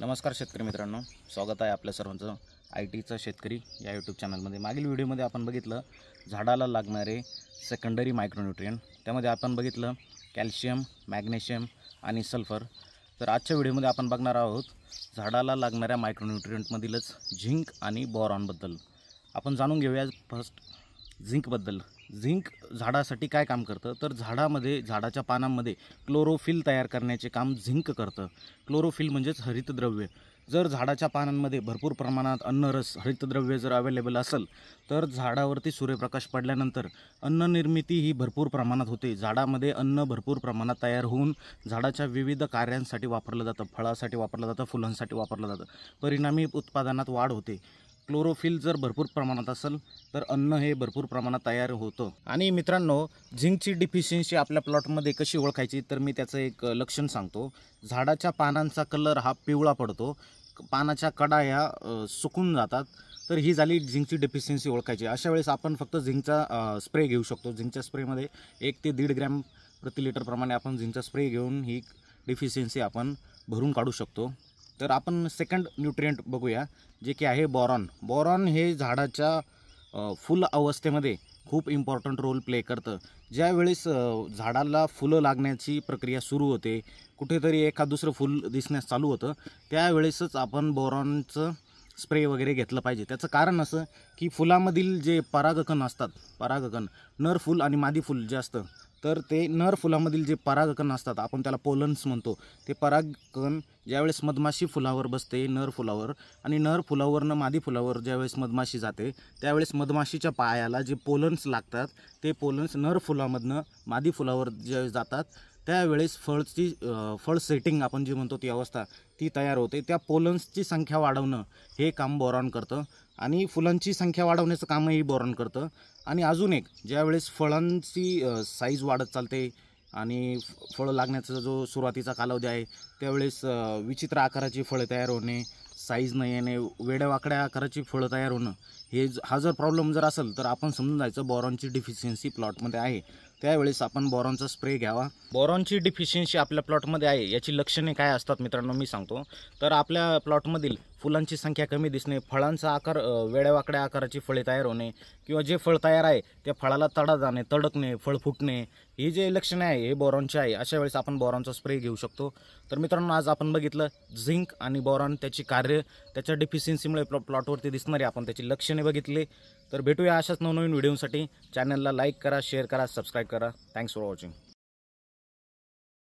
नमस्कार शेतकरी मित्रांनो, स्वागत आहे आपल्या सर्वांचं IT चा शेतकरी या यूट्यूब चॅनलमध्ये। मागील व्हिडिओमध्ये आपण बघितलं झाडाला लागणारे सेकंडरी मायक्रोन्यूट्रिएंट, त्यामध्ये आपण बघितलं कॅल्शियम, मॅग्नेशियम आणि सल्फर। तर आजच्या व्हिडिओमध्ये आपण बघणार आहोत झाडाला लागणाऱ्या मायक्रोन्यूट्रिएंटमधीलच झिंक आणि बोरॉनबद्दल। आपण जाणून घेऊया फर्स्ट झिंकबद्दल। झिंक झाडासाठी काय काम करतं तर झाडाच्या पानांमध्ये क्लोरोफिल तयार करण्याचे काम झिंक करतं। क्लोरोफिल म्हणजेच हरितद्रव्य। जर झाडाच्या पानांमध्ये भरपूर प्रमाणात अन्नरस हरितद्रव्य जर अवेलेबल असेल तर झाडावरती सूर्यप्रकाश पडल्यानंतर अन्न निर्मिती ही भरपूर प्रमाणात होते। झाडामध्ये अन्न भरपूर प्रमाणात तयार होऊन झाडाच्या विविध कार्यांसाठी वापरलं जातं, फळासाठी वापरलं जातं, फुलांसाठी वापरलं जातं। परिणामी उत्पादनात वाढ होते। क्लोरोफिल जर भरपूर प्रमाणात असेल तर अन्न हे भरपूर प्रमाणात तयार होतं। आणि मित्रांनो, झिंकची डिफिशियन्सी आपल्या प्लॉटमध्ये कशी ओळखायची तर मी त्याचं एक लक्षण सांगतो। झाडाच्या पानांचा कलर हा पिवळा पडतो, पानाच्या कडा ह्या सुकून जातात, तर ही झाली झिंकची डिफिशियन्सी ओळखायची। अशा वेळेस आपण फक्त झिंकचा स्प्रे घेऊ शकतो। झिंकच्या स्प्रेमध्ये 1 ते 1.5 ग्रॅम प्रति लिटर प्रमाणे आपण झिंकचा स्प्रे घेऊन ही डिफिशियन्सी आपण भरून काढू शकतो। तर आपण सेकंड न्यूट्रिएंट बघूया, जे की आहे बोरॉन। बोरॉन हे झाडाच्या फुल अवस्थेमध्ये खूप इम्पॉर्टंट रोल प्ले करतं। ज्यावेळेस झाडाला फुलं लागण्याची प्रक्रिया सुरू होते, कुठेतरी एखाद दुसरं फूल दिसण्यास चालू होतं, त्यावेळेसच आपण बोरॉनचं स्प्रे वगैरे घेतलं पाहिजे। त्याचं कारण असं की फुलामधील जे परागकण असतात, परागकण नर फूल आणि मादी फूल जे असतं, तर ते नर फुलामधील जे परागकण असतात, आपण त्याला पोलन्स म्हणतो, ते परागकण ज्यावेळेस मधमाशी फुलावर बसते नर फुलावर आणि नर फुलावरनं मादी फुलावर ज्यावेळेस मधमाशी जाते, त्यावेळेस मधमाशीच्या पायाला जे पोलन्स लागतात, ते पोलन्स नर फुलामधनं मादी फुलावर ज्यावेळेस जातात त्यावेळेस फळ सेटिंग आपण जे म्हणतो ती अवस्था ती तयार होते। त्या पोलन्सची संख्या वाढवणं हे काम बोरॉन करतं आणि फुलांची संख्या वाढवण्याचं कामही बोरॉन करतं। आणि अजून एक, ज्यावेळेस फळांची साईज वाढत चालते आणि फळ लागण्याचा जो सुरुवातीचा कालावधी आहे, त्यावेळेस विचित्र आकाराची फळं तयार होणे, साईज न येणे, वेड्यावाकड्या आकाराची फळं तयार होणं, हा जर प्रॉब्लेम जर असेल तर आपण समजून जायचं बोरॉनची डिफिशियन्सी प्लॉटमध्ये आहे। त्यावेळेस आपण बोरॉनचा स्प्रे घ्यावा। बोरॉनची डिफिशियन्सी आपल्या प्लॉटमध्ये आहे याची लक्षणे काय असतात मित्रांनो मी सांगतो। तर आपल्या प्लॉटमधील फुलांची संख्या कमी दिसणे, फळांचा आकार वेड्यावाकड्या आकाराची फळे तयार होणे, किंवा जे फळ तयार आहे त्या फळाला तडा जाणे, तडकणे, फळ फुटणे, ही जे लक्षणे आहे हे बोरॉनचे आहे। अशा वेळेस आपण बोरॉनचा स्प्रे घेऊ शकतो। तर मित्रांनो, आज आपण बघितलं झिंक आणि बोरॉन, त्याची कार्य, त्याच्या डिफिशियन्सीमुळे प्लॉटवरती दिसणारे आपण त्याची लक्षणे बघितले। तर भेटूया अशाच नवनवीन व्हिडिओसाठी। चॅनलला लाईक करा, शेअर करा, सबस्क्राईब करा। Thanks for watching.